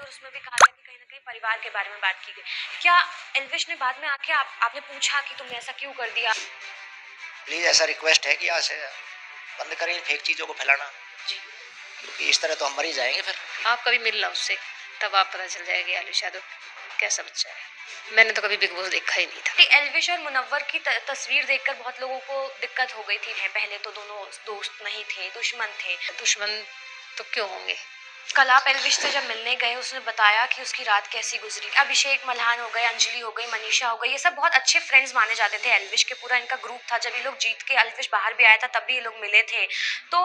और उसमें भी कहा गया कि कहीं न कहीं परिवार के बारे में बात की गई। क्या एल्विश ने बाद में आके आपने पूछा कि तुमने ऐसा क्यों कर दिया? प्लीज ऐसा रिक्वेस्ट है कि यहाँ से बंद करें इन फेक चीजों को फैलाना, जी। क्योंकि इस तरह तो हम मर ही जाएंगे फिर। आप कभी मिलना उससे, तब आप पता चल जाएगी एल्विश यादव कैसा बच्चा है। मैंने तो कभी बिग बॉस देखा ही नहीं था। एल्विश और मुनव्वर की तस्वीर देखकर बहुत लोगों को दिक्कत हो गई थी। पहले तो दोनों दोस्त नहीं थे, दुश्मन थे। दुश्मन तो क्यों होंगे? कल आप एल्विश से जब मिलने गए, उसने बताया कि उसकी रात कैसी गुजरी। अभिषेक मल्हान हो गए, अंजलि हो गई, मनीषा हो गई, ये सब बहुत अच्छे फ्रेंड्स माने जाते थे एल्विश के। पूरा इनका ग्रुप था। जब ये लोग जीत के एल्विश बाहर भी आया था तब भी ये लोग मिले थे। तो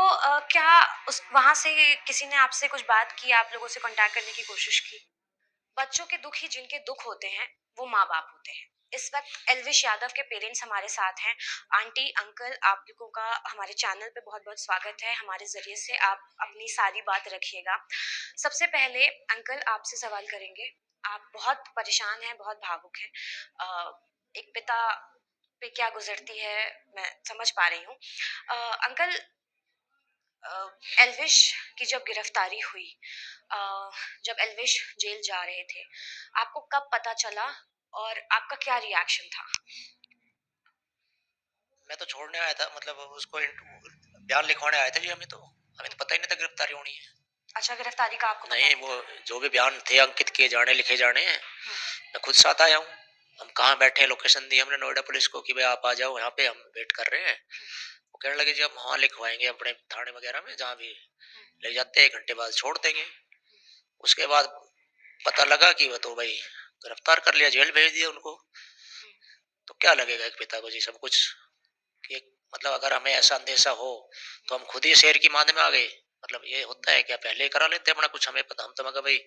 क्या उस वहां से किसी ने आपसे कुछ बात की, आप लोगों से कांटेक्ट करने की कोशिश की? बच्चों के दुख ही जिनके दुख होते हैं, वो माँ बाप होते हैं। इस वक्त एल्विश यादव के पेरेंट्स हमारे साथ हैं। आंटी, अंकल, आप लोगों का हमारे चैनल पे बहुत बहुत स्वागत है। हमारे जरिए से आप अपनी सारी बात रखिएगा। सबसे पहले अंकल आपसे सवाल करेंगे। आप बहुत परेशान हैं, बहुत भावुक हैं। एक पिता पे क्या गुजरती है मैं समझ पा रही हूँ। अंकल, एल्विश की जब गिरफ्तारी हुई, अ, जब एल्विश जेल जा रहे थे, आपको कब पता चला और आपका क्या रिएक्शन था? मैं तो छोड़ने आया था, मतलब उसको बयान लिखवाने आए थे जी। हमें तो पता ही नहीं था गिरफ्तारी होनी है। अच्छा, गिरफ्तारी का आपको पता नहीं, नहीं वो था? जो भी बयान थे अंकित किए जाने, लिखे जाने हैं, मैं खुद साथ आया हूँ। हम कहाँ बैठे हैं, लोकेशन दी हमने नोएडा पुलिस को कि भाई आप आ जाओ यहाँ पे, हम वेट कर रहे हैं। वो कहने लगे जी हम वहाँ लिखवाएंगे अपने थाने वगैरह में, जहाँ भी ले जाते हैं, 1 घंटे बाद छोड़ देंगे। उसके बाद पता लगा कि वो तो भाई गिरफ्तार कर लिया, जेल भेज दिया उनको। तो क्या लगेगा एक पिता को जी सब कुछ, कि मतलब अगर हमें ऐसा अंदेशा हो तो हम खुद ही शेर की मांद में आ गए। मतलब ये होता है क्या, पहले ही करा लेते अपना कुछ, हमें पता, हम तो मगर भाई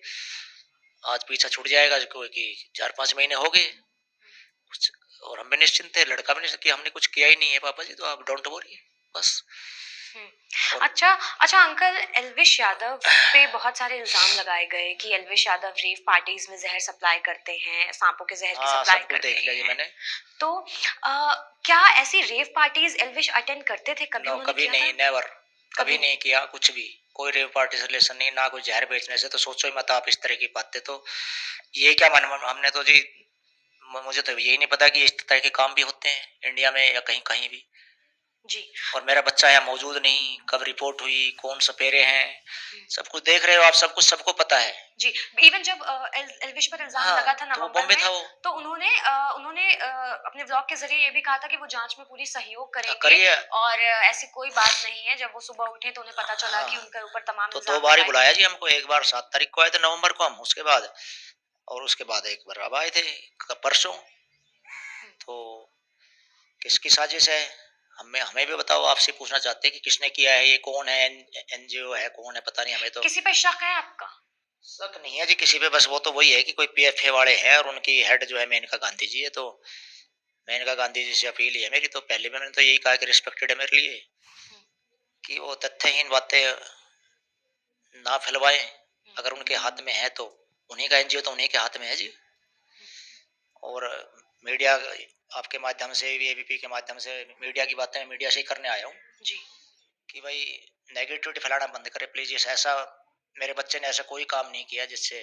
आज पीछा छूट जाएगा कोई कि 4-5 महीने हो गए कुछ, और हम भी निश्चिंत थे, लड़का भी निश्चिंत कि हमने कुछ किया ही नहीं है पापा जी, तो आप डोंट वरी बस। और अच्छा अच्छा अंकल, एल्विश यादव पे बहुत सारे इल्जाम लगाए गए कि एल्विश यादव रेव पार्टीज में जहर सप्लाई करते हैं, सांपों के जहर की हाँ, सप्लाई सब कुछ करते देख लिया जी हैं। मैंने। तो क्या ऐसी रेव पार्टीज एल्विश अटेंड करते थे? कभी नो, उन्होंने कभी किया नहीं, था? नेवर, कभी कभी नहीं। नहीं किया कुछ भी। कोई रेव पार्टी से रिलेशन नहीं, ना कोई जहर बेचने से, तो सोचो ही मत आप इस तरह की बातें। तो ये क्या मन, हमने तो जी, मुझे तो यही नहीं पता कि इस तरह के काम भी होते हैं इंडिया में या कहीं कहीं भी। जी। और मेरा बच्चा यहाँ मौजूद नहीं, कब रिपोर्ट हुई, कौन सपेरे हैं, सब कुछ देख रहे हो आप, सब कुछ सबको पता है जी। इवन जब एल्विश पर इल्जाम हाँ, लगा था तो वो नवंबर बॉम्बे में, था वो। तो उन्होंने अपने ब्लॉग के जरिए ये भी कहा था कि वो जांच में पूरी सहयोग करेंगे। करिए। और ऐसी कोई बात नहीं है। जब वो सुबह उठे तो उन्हें पता चला हाँ, कि उनके ऊपर तमाम तो 2 इल्जाम बार ही लगाए बुलाया गए। जी हमको, एक बार 7 तारीख को आए थे नवंबर को हम, उसके बाद, और उसके बाद एक बार अब आए थे परसों। तो किसकी साजिश है, हमें हमें भी बताओ, आपसे पूछना चाहते हैं कि किसने किया है, ये कौन है, एनजीओ है, कौन है पता नहीं, हमें तो किसी पे शक है आपका? शक नहीं है जी किसी पे। बस वो तो वही है कि कोई पीएफए वाले हैं, और उनकी हेड जो है मेनका गांधी जी है। तो मेनका गांधी जी से अपील ही है मेरी, तो पहले भी मैंने तो यही कहा कि रिस्पेक्टेड है मेरे लिए, कि वो तथ्यहीन बातें ना फैलवाएं। अगर उनके हाथ में है तो उन्हीं का एनजीओ, तो उन्हीं के हाथ में है जी। और मीडिया आपके माध्यम से भी, एबीपी के माध्यम से, मीडिया की बातें मीडिया से ही करने आया हूँ जी। कि भाई नेगेटिविटी फैलाना बंद करें प्लीज। ऐसा मेरे बच्चे ने ऐसा कोई काम नहीं किया जिससे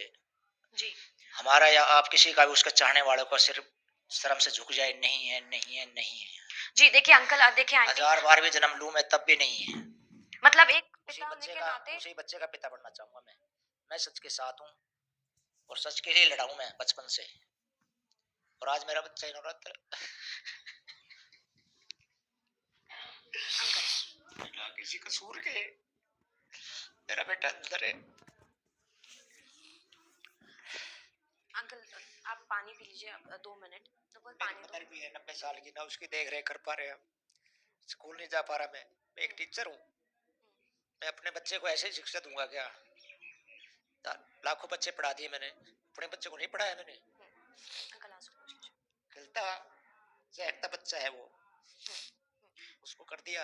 जी। हमारा या आप किसी का भी, उसका चाहने वालों का सिर्फ शर्म से झुक जाए। नहीं है, नहीं है, नहीं है। जी, देखिए अंकल, देखिए आंटी, 1000 बार भी जन्म लूं मैं तब भी नहीं है। मतलब एक पिता होने के नाते उसी बच्चे का पिता बनना चाहूंगा मैं सच के साथ हूँ, और सच के लिए लड़ा हूं मैं बचपन से, और आज मेरा बच्चा इन्होंने बिना किसी कसूर के मेरा बेटा अंदर है। अंकल, आप पानी पी लीजिए। 2 मिनट तो कोई मेरी पानी मदर दो। भी है 90 साल की, ना उसकी देख रेख कर पा रहे हम, स्कूल नहीं जा पा रहा मैं एक टीचर हूँ। मैं अपने बच्चे को ऐसे ही शिक्षा दूंगा क्या? लाखों बच्चे पढ़ा दिए मैंने, अपने बच्चे को नहीं पढ़ाया मैंने। अंकल आंसू पोंछ लीजिए। खिलता जहकता बच्चा है वो, उसको कर दिया,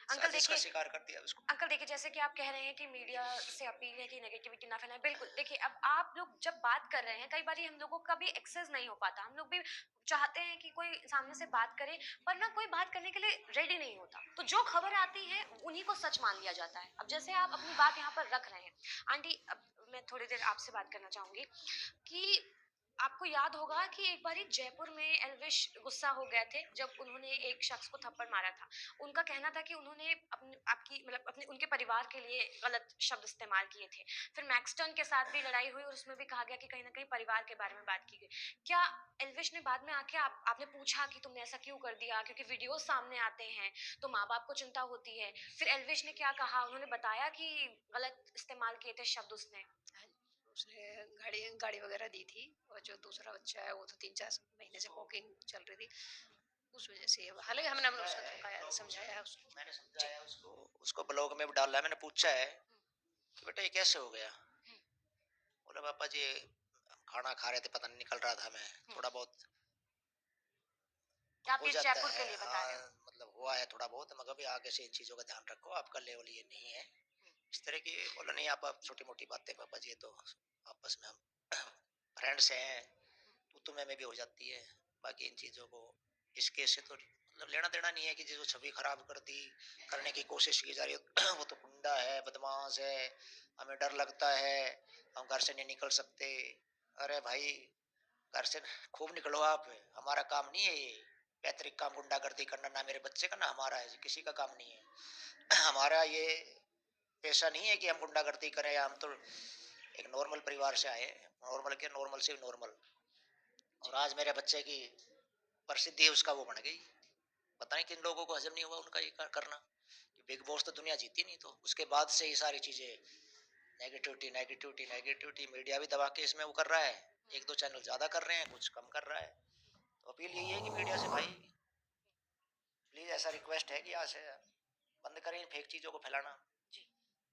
अंकल साजिश का देखिए, शिकार कर दिया उसको। अंकल देखिए, जैसे कि आप कह रहे हैं कि मीडिया से अपील है कि नेगेटिविटी ना फैलाएं। बिल्कुल, देखिए अब आप लोग जब बात कर रहे हैं, कई बार हम लोगों का भी एक्सेस नहीं हो पाता। हम लोग भी चाहते हैं कि कोई सामने से बात करे, पर ना कोई बात करने के लिए रेडी नहीं होता। तो जो खबर आती है उन्हीं को सच मान लिया जाता है। अब जैसे आप अपनी बात यहाँ पर रख रहे हैं आंटी, अब मैं थोड़ी देर आपसे बात करना चाहूँगी कि आपको याद होगा कि एक बारी जयपुर में एल्विश गुस्सा हो गए थे जब उन्होंने एक शख्स को थप्पड़ मारा था। उनका कहना था कि उन्होंने अपने आपकी मतलब अपने उनके परिवार के लिए गलत शब्द इस्तेमाल किए थे। फिर मैक्सटर्न के साथ भी लड़ाई हुई और उसमें भी कहा गया कि कहीं न कहीं परिवार के बारे में बात की गई। क्या एल्विश ने बाद में आके आपने पूछा कि तुमने ऐसा क्यों कर दिया? क्योंकि वीडियोज़ सामने आते हैं, तो माँ-बाप को चिंता होती है। फिर एल्विश ने क्या कहा? उन्होंने बताया कि गलत इस्तेमाल किए थे शब्द उसने। हाँ जी, उसने गाड़ी गाड़ी वगैरह दी थी और जो दूसरा बच्चा है वो तो 3-4 महीने से वॉकिंग चल रही थी, उस वजह से हालांकि हमने उसको धमकाया समझाया है उसको। मैंने जी। समझाया उसको, उसको ब्लॉग में भी डाला है, मैंने पूछा है कि बेटा ये कैसे हो गया। बोला पापा जी हम खाना खा रहे थे, पता नहीं निकल रहा था, मैं थोड़ा बहुत आप हो ये जाता जयपुर है। के लिए बता रहे हो? हाँ मतलब हुआ है थोड़ा बहुत, मगर भी आगे से इन चीज़ों का ध्यान रखो, आपका लेवल ये नहीं है इस तरह की। बोला नहीं आप छोटी मोटी बातें पापा जी, ये तो आपस में हम फ्रेंड्स हैं, तू तुम्हें में भी हो जाती है, बाकी इन चीज़ों को इस केस से तो मतलब लेना देना नहीं है कि जो छवि खराब कर दी, करने की कोशिश की जा रही है वो तो गुंडा है, बदमाश है, हमें डर लगता है, हम घर से नहीं निकल सकते। अरे भाई घर से खूब निकलो आप, हमारा काम नहीं है ये पैतृक काम गुंडागर्दी करना, ना मेरे बच्चे का ना हमारा है, किसी का काम नहीं है हमारा ये पेशा नहीं है कि हम गुंडागर्दी करें, या हम तो एक नॉर्मल परिवार से आए, नॉर्मल के नॉर्मल से नॉर्मल, और आज मेरे बच्चे की प्रसिद्धि है उसका वो बन गई। पता नहीं किन लोगों को हजम नहीं हुआ उनका ये करना। बिग बॉस तो दुनिया जीती नहीं, तो उसके बाद से ये सारी चीजें नेगेटिविटी नेगेटिविटी नेगेटिविटी, मीडिया भी दबा के इसमें वो कर रहा है, एक दो चैनल ज्यादा कर रहे हैं, कुछ कम कर रहा है। तो अपील यही है कि मीडिया से भाई प्लीज ऐसा रिक्वेस्ट है कि यहाँ से बंद करें फेक चीजों को फैलाना, जी।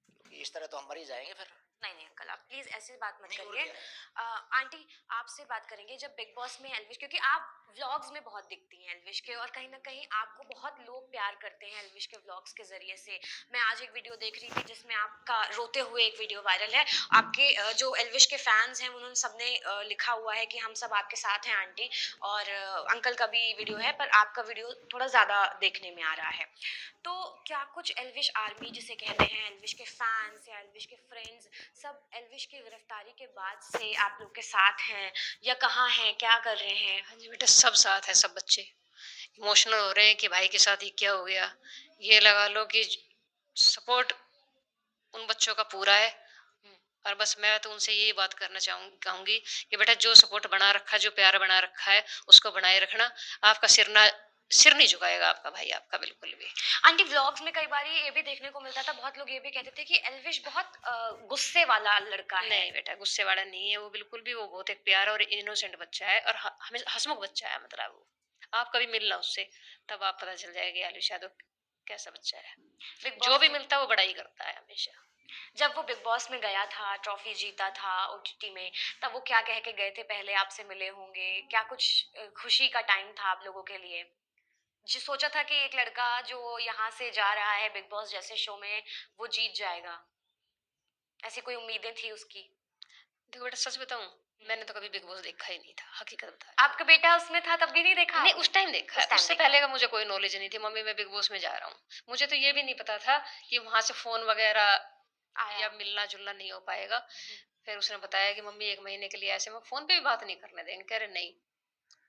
क्योंकि इस तरह तो हम मर ही जाएंगे फिर। नहीं, नहीं अंकल आप प्लीज़ ऐसी बात मत नहीं और करिए। क्या। आंटी आपसे बात करेंगे जब बिग बॉस में एल्विश, क्योंकि आप व्लॉग्स में बहुत दिखती हैं एल्विश के, और कहीं न कहीं आपको बहुत लोग प्यार करते हैं एल्विश के व्लॉग्स के ज़रिए से। मैं आज एक वीडियो देख रही थी जिसमें आपका रोते हुए एक वीडियो वायरल है। आपके जो एल्विश के फैन्स हैं उन्होंने सबने लिखा हुआ है कि हम सब आपके साथ हैं आंटी, और अंकल का भी वीडियो है पर आपका वीडियो थोड़ा ज़्यादा देखने में आ रहा है। तो क्या कुछ एल्विश आर्मी जिसे कहते हैं, एल्विश के फैंस या एल्विश के फ्रेंड्स सब एल्विश की गिरफ्तारी के बाद से आप लोग के साथ हैं या कहाँ हैं, क्या कर रहे हैं? हाँ जी बेटा, सब साथ है, सब बच्चे इमोशनल हो रहे हैं कि भाई के साथ ये क्या हो गया। ये लगा लो कि सपोर्ट उन बच्चों का पूरा है। और बस मैं तो उनसे यही बात करना कहूंगी कि बेटा जो सपोर्ट बना रखा है, जो प्यार बना रखा है, उसको बनाए रखना। आपका सिर नहीं झुकाएगा आपका भाई, आपका बिल्कुल भी। आंटी व्लॉग्स में कई बार ये भी देखने को मिलता था, बहुत लोग ये भी कहते थे कि एल्विश बहुत गुस्से वाला लड़का है। नहीं बेटा, गुस्से वाला नहीं है वो बिल्कुल भी। वो बहुत एक प्यारा और इनोसेंट बच्चा है और हमें हंसमुख बच्चा है। मतलब वो आप कभी मिलना उससे, तब आप पता चल जाएगा आलू यादव कैसा बच्चा है। बिग जो बॉस भी मिलता है वो बड़ा ही करता है हमेशा। जब वो बिग बॉस में गया था, ट्रॉफी जीता था ओटीटी में, तब वो क्या कह के गए थे? पहले आपसे मिले होंगे, क्या कुछ खुशी का टाइम था आप लोगों के लिए? जी सोचा था कि एक लड़का जो यहाँ से जा रहा है बिग बॉस जैसे शो में वो जीत जाएगा, ऐसी कोई उम्मीदें थी उसकी? देखो बेटा, सच बताऊं, मैंने तो कभी बिग बॉस देखा ही नहीं था, हकीकत बता रही आपका बेटा उसमें था तब भी नहीं देखा हूं। नहीं, आपने? उस टाइम देखा है, उस टाइम उससे देखा। पहले का मुझे कोई नॉलेज नहीं थी। मम्मी मैं बिग बॉस में जा रहा हूँ, मुझे तो ये भी नहीं पता था कि वहां से फोन वगैरह आया। या मिलना जुलना नहीं हो पाएगा। फिर उसने बताया कि मम्मी 1 महीने के लिए ऐसे मैं फोन पे भी बात नहीं करने देंगे। कह रहे नहीं।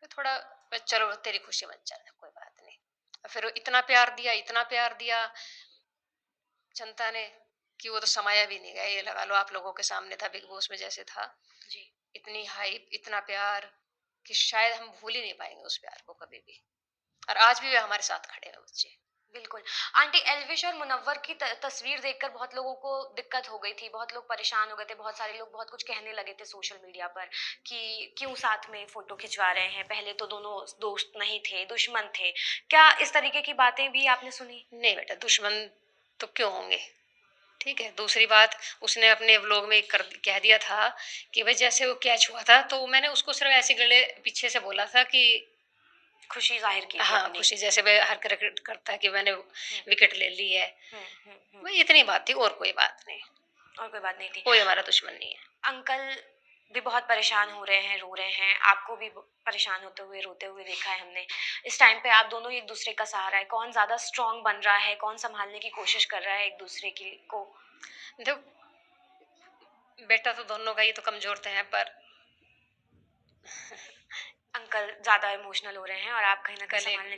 फिर थोड़ा चलो तेरी खुशी मत जाने, कोई बात नहीं। और फिर वो इतना प्यार दिया, इतना प्यार दिया जनता ने कि वो तो समाया भी नहीं गया। ये लगा लो आप लोगों के सामने था बिग बॉस में जैसे था। जी। इतनी हाइप, इतना प्यार कि शायद हम भूल ही नहीं पाएंगे उस प्यार को कभी भी। और आज भी वे हमारे साथ खड़े हैं बच्चे। बिल्कुल। आंटी एल्विश और मुनव्वर की तस्वीर देखकर बहुत लोगों को दिक्कत हो गई थी, बहुत लोग परेशान हो गए थे, बहुत सारे लोग बहुत कुछ कहने लगे थे सोशल मीडिया पर कि क्यों साथ में फोटो खिंचवा रहे हैं, पहले तो दोनों दोस्त नहीं थे, दुश्मन थे। क्या इस तरीके की बातें भी आपने सुनी? नहीं बेटा, दुश्मन तो क्यों होंगे। ठीक है, दूसरी बात, उसने अपने व्लॉग में कह दिया था कि भाई जैसे वो कैच हुआ था तो मैंने उसको सिर्फ ऐसे गले पीछे से बोला था कि खुशी जाहिर की थी हाँ अपनी। खुशी, जैसे वह हर क्रिकेट करता है कि मैंने विकेट ले ली है। वही इतनी बात थी, और कोई बात नहीं। और कोई बात नहीं थी। कोई हमारा दुश्मन नहीं है। अंकल भी बहुत परेशान हो रहे हैं, रो रहे हैं, आपको भी परेशान होते हुए रोते हुए देखा है हमने। इस टाइम पे आप दोनों एक दूसरे का सहारा है, कौन ज्यादा स्ट्रांग बन रहा है, कौन संभालने की कोशिश कर रहा है एक दूसरे की को? देखो, बेटा तो दोनों का ही तो कमजोर थे हैं, पर अंकल ज़्यादा इमोशनल हो रहे हैं और आप कहीं न कहीं कल एक सँभालने